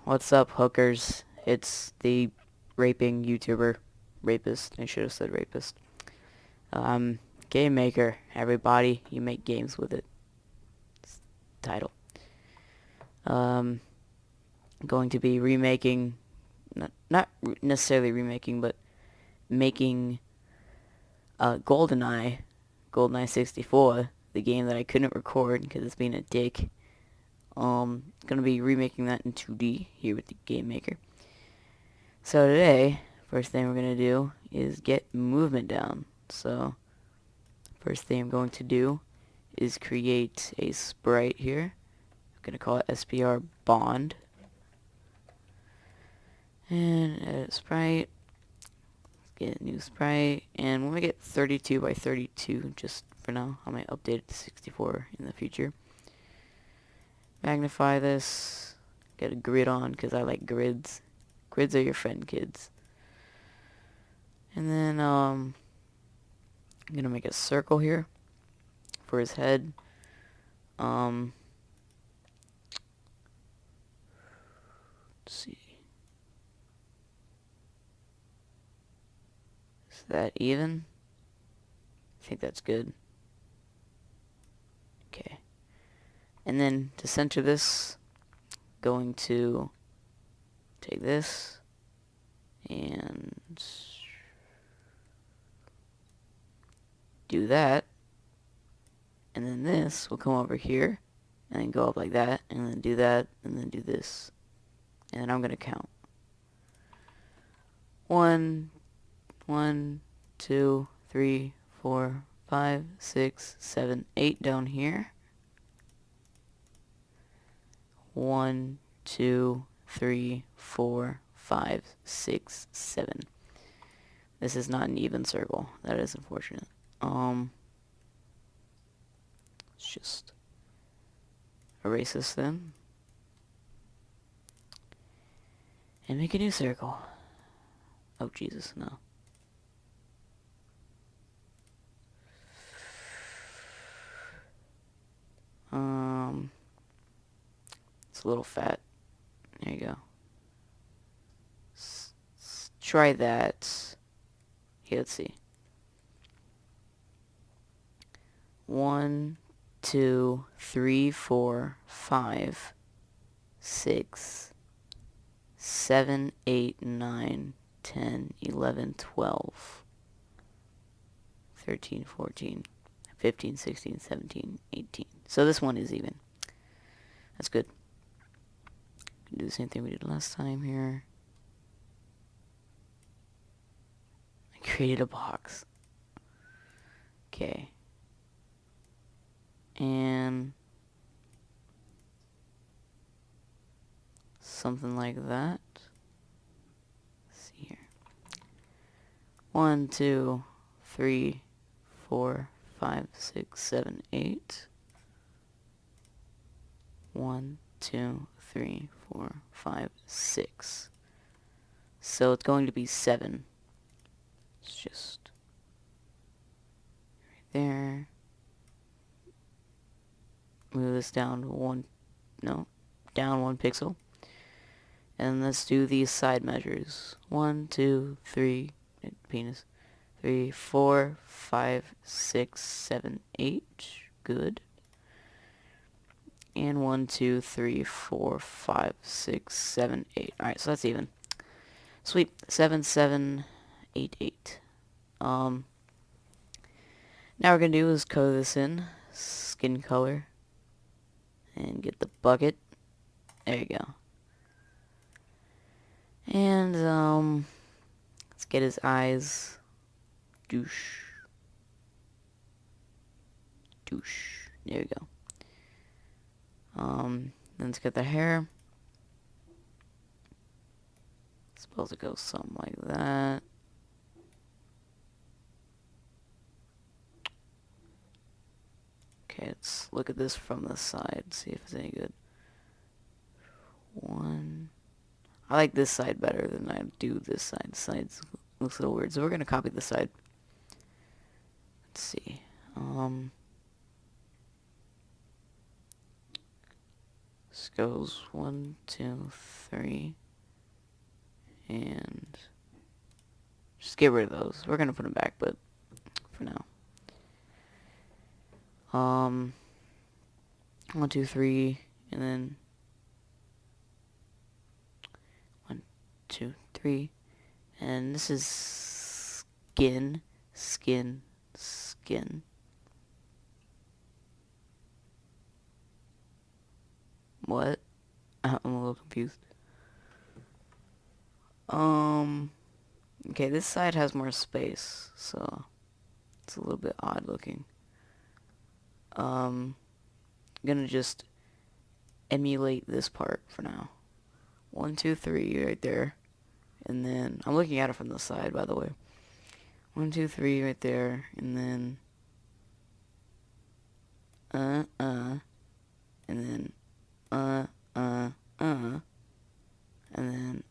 What's up, hookers? It's the raping YouTuber. Rapist. I should have said rapist. Game maker. Everybody, you make games with it. It's the title. Um, going to be remaking, not necessarily remaking, but making Goldeneye, Goldeneye 64, the game that I couldn't record because it's being a dick. Gonna be remaking that in 2D here with the Game Maker. So today, first thing we're gonna do is get movement down. So, first thing I'm going to do is create a sprite here. I'm gonna call it SPR Bond. And edit sprite. Get a new sprite. And when we get 32 by 32, just for now, I might update it to 64 in the future. Magnify this. Get a grid on because I like grids. Grids are your friend, kids. And then I'm gonna make a circle here for his head. Let's see. Is that even? I think that's good. Okay. And then to center this, going to take this and do that. And then this will come over here and then go up like that and then do that and then do this. And then I'm going to count. 1, 1, 2, 3, 4, 5, 6, 7, 8 down here. 1, 2, 3, 4, 5, 6, 7. This is not an even circle. That is unfortunate. Let's just erase this then. And make a new circle. Oh, Jesus, no. It's a little fat. There you go. Try that. Here, let's see. 1, 2, 3, 4, 5, 6, 7, 8, 9, 10, 11, 12, 13, 14, 15, 16, 17, 18. So this one is even. That's good. Do the same thing we did last time here. I created a box. Okay. And something like that. Let's see here. 1, 2, 3, 4, 5, 6, 7, 8. 1, 2, 3, 4, 5, 6. So it's going to be 7. It's just right there. Move this down down 1 pixel. And let's do these side measures. 1, 2, 3, penis. 3, 4, 5, 6, 7, 8. Good. And 1, 2, 3, 4, 5, 6, 7, 8. Alright, so that's even. Sweet. 7, 7, 8, 8. Now we're gonna do is color this in. Skin color. And get the bucket. There you go. And, let's get his eyes. Douche. Douche. There you go. Then let's get the hair. Suppose it goes something like that. Okay, let's look at this from the side, see if it's any good. 1. I like this side better than I do this side. This side looks a little weird, so we're gonna copy this side. Let's see. This goes 1, 2, 3, and just get rid of those. We're gonna put them back, but for now. 1, 2, 3, and then 1, 2, 3, and this is skin, skin, skin. What? I'm a little confused. Okay, this side has more space, so it's a little bit odd looking. I'm gonna just emulate this part for now. 1, 2, 3 right there. And then, I'm looking at it from the side, by the way. 1, 2, 3 right there, and then, and then, and then, and then,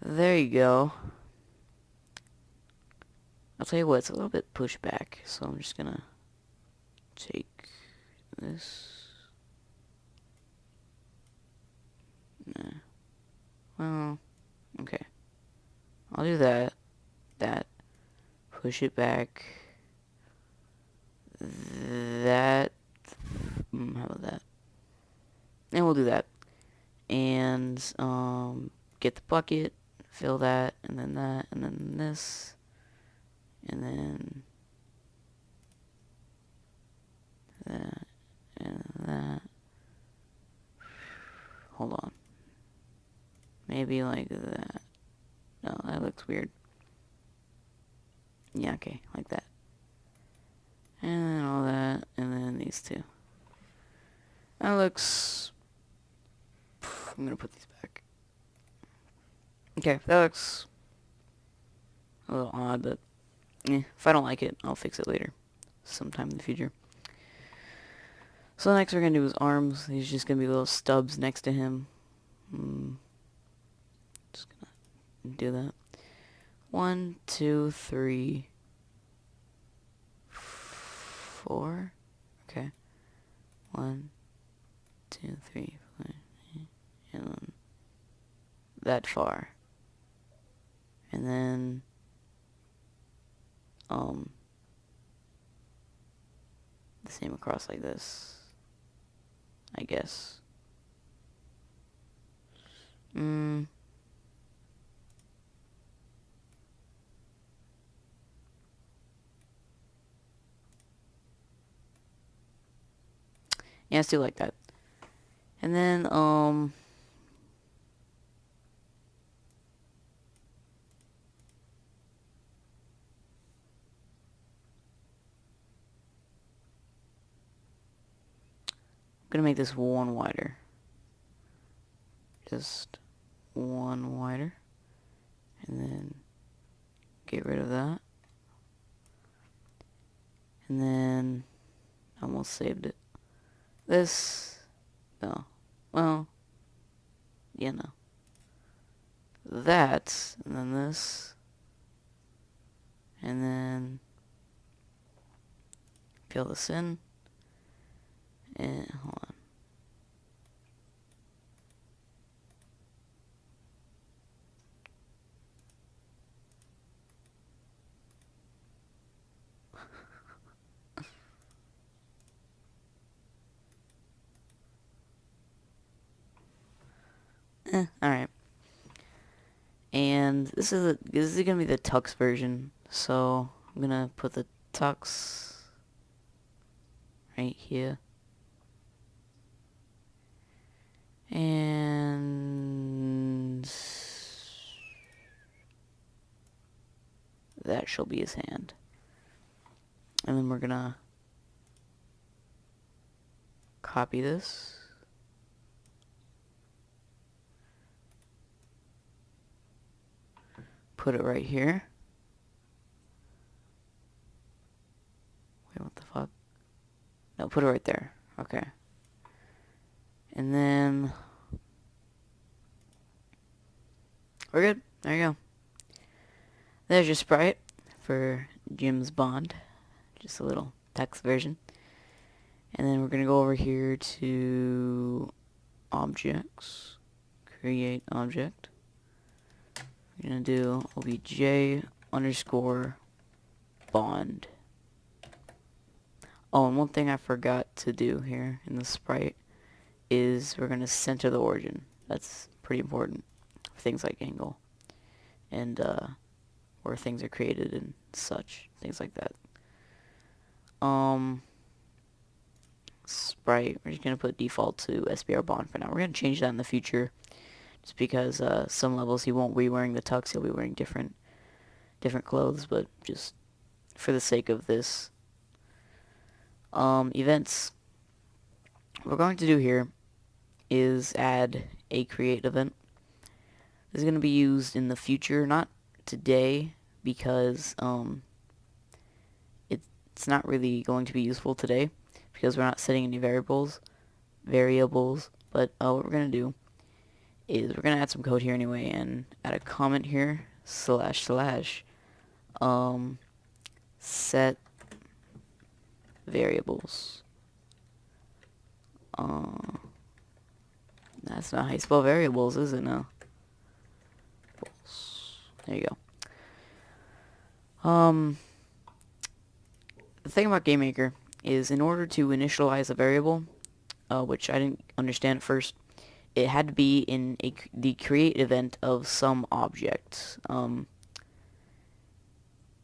There you go. I'll tell you what, it's a little bit pushed back, so I'm just gonna take this. Nah. Well, okay. I'll do that. Push it back. That. How about that? And we'll do that. And, get the bucket, fill that, and then this, and then that, and that. Hold on. Maybe like that. No, that looks weird. Yeah, okay, like that. And then all that, and then these two. That looks... I'm gonna put these back. Okay, that looks a little odd, but if I don't like it, I'll fix it later, sometime in the future. So next we're gonna do his arms. These just gonna be little stubs next to him. Just gonna do that. 1, 2, 3, 4. Okay. 1, 2, 3, 4, and then that far. And then the same across like this, I guess. Yeah, let's do like that. And then, I'm gonna make this one wider. Just one wider. And then get rid of that. And then almost saved it. This, no. Well, yeah, no. That, and then this. And then fill this in. And hold on. Alright. And this is gonna be the tux version. So I'm gonna put the tux right here. And that shall be his hand. And then we're gonna copy this. Put it right here. Wait, what the fuck? No, put it right there. Okay. And then we're good. There you go. There's your sprite for Jim's Bond. Just a little text version. And then we're going to go over here to objects, create object. We're going to do obj underscore bond. Oh, and one thing I forgot to do here in the sprite is we're going to center the origin. That's pretty important for things like angle and where things are created and such, things like that. Sprite, we're just going to put default to SBR bond for now. We're going to change that in the future just because some levels he won't be wearing the tux, he'll be wearing different clothes, but just for the sake of this. Events. What we're going to do here is add a create event. This is going to be used in the future, not today, because it's not really going to be useful today because we're not setting any variables. But what we're going to do is we're going to add some code here anyway and add a comment here, / set variables. That's not how you spell variables, is it? No. There you go. The thing about GameMaker is in order to initialize a variable, which I didn't understand at first, it had to be in the create event of some object.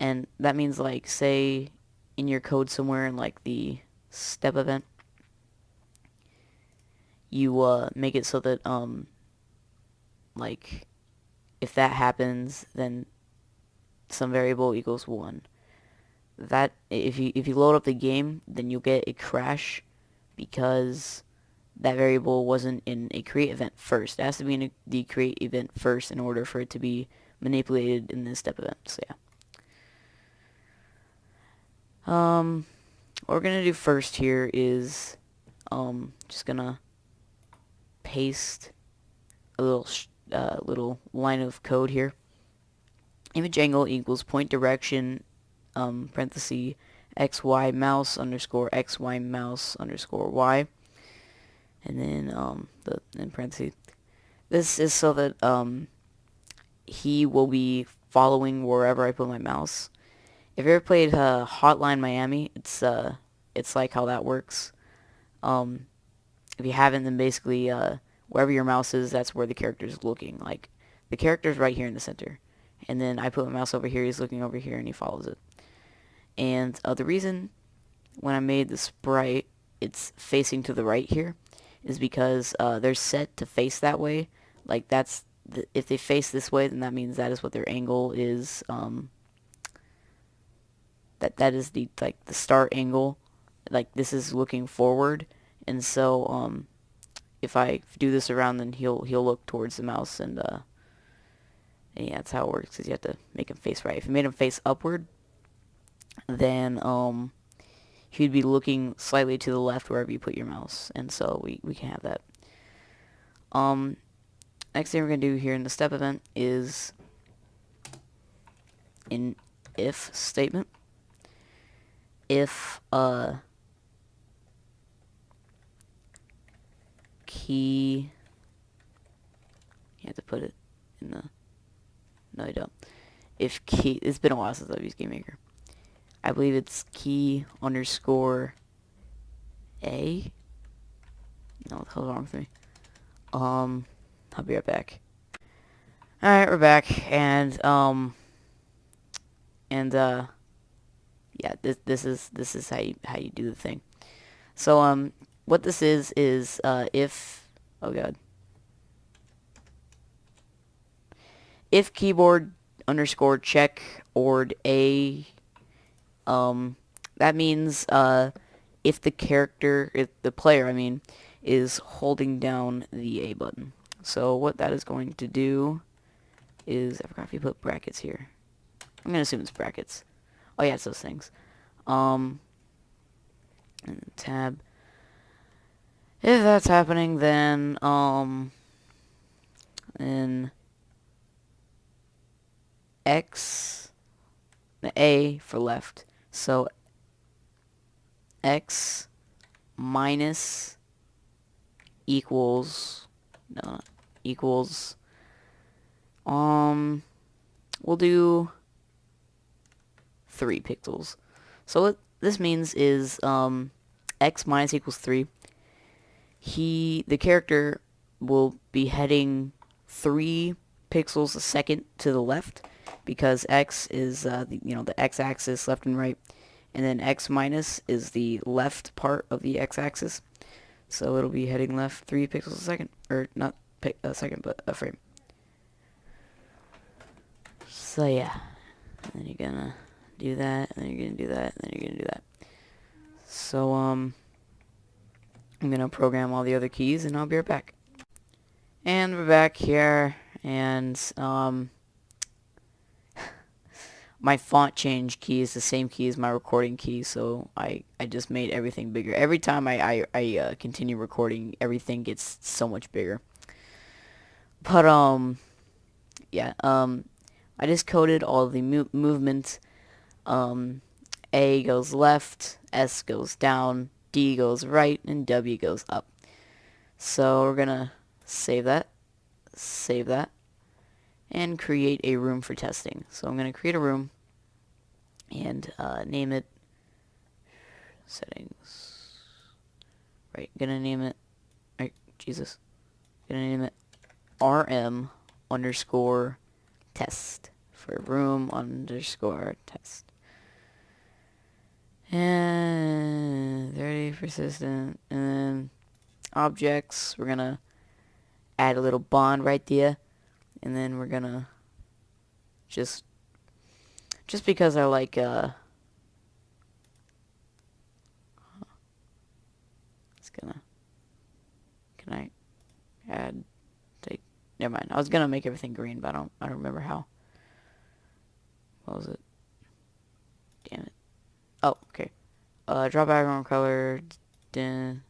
And that means, like, say in your code somewhere in like the step event, you make it so that like if that happens, then some variable equals 1. That if you load up the game, then you'll get a crash because that variable wasn't in a create event first. It has to be in the create event first in order for it to be manipulated in the step event. So yeah. What we're gonna do first here is just gonna paste a little line of code here. Image angle equals point direction parenthesis xy mouse underscore xy mouse underscore y, and then in parentheses. This is so that he will be following wherever I put my mouse. If you ever played Hotline Miami, it's like how that works. If you haven't, then basically wherever your mouse is, that's where the character is looking. Like the character's right here in the center, and then I put my mouse over here. He's looking over here, and he follows it. And the reason when I made the sprite, it's facing to the right here, is because they're set to face that way. Like that's if they face this way, then that means that is what their angle is. That is the start angle. Like this is looking forward, and so if I do this around, then he'll look towards the mouse, and yeah, that's how it works. Cause you have to make him face right. If you made him face upward, then he'd be looking slightly to the left wherever you put your mouse, and so we can have that. Next thing we're gonna do here in the step event is an if statement. If key, you have to put it in the, no you don't. If key, it's been a while since I've used GameMaker. I believe it's key underscore A. No, what the hell's wrong with me? I'll be right back. Alright, we're back, and yeah, this is how you do the thing. So what this is if, oh god, if keyboard underscore check ord A, that means if the character, if the player, I mean, is holding down the A button. So what that is going to do is, I forgot if you put brackets here. I'm gonna assume it's brackets. Oh yeah, it's those things. And tab. If that's happening, then X, the A for left. So x minus equals, no, equals, we'll do 3 pixels. So what this means is, x minus equals 3. The character will be heading 3 pixels a second to the left, because x is the x-axis, left and right, and then x minus is the left part of the x-axis. So it'll be heading left 3 pixels a second, or not a second, but a frame. So yeah, and then you're gonna do that, and then you're gonna do that, and then you're gonna do that. So I'm gonna program all the other keys, and I'll be right back. And we're back here, and my font change key is the same key as my recording key, so I just made everything bigger. Every time I continue recording, everything gets so much bigger. But yeah, I just coded all the movement. A goes left, S goes down, D goes right, and W goes up. So we're gonna save that, and create a room for testing. So I'm gonna create a room and name it settings. Right, gonna name it. Right, Jesus, gonna name it RM underscore test for room underscore test. And 30 persistent, and then objects, we're gonna add a little bond right there, and then we're gonna just because I like it's gonna, can I add, take, never mind, I was gonna make everything green, but I don't remember how. What was it? Damn it. Oh, okay. Draw background color, green.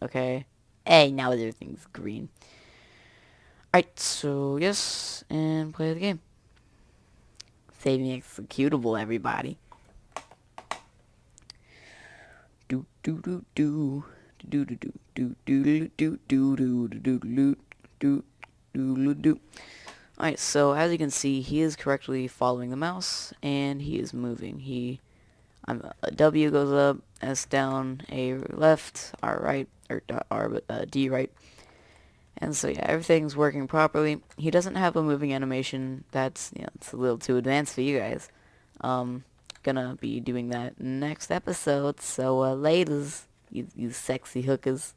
Okay. Hey, now everything's green. Alright, so yes, and play the game. Saving executable, everybody. Do do do do do do do do do do do do do do do do. Alright, so as you can see, he is correctly following the mouse, and he is moving. W goes up, S down, A left, R right, or R, but D right. And so yeah, everything's working properly. He doesn't have a moving animation. That's, it's a little too advanced for you guys. Gonna be doing that next episode. So laters, you sexy hookers.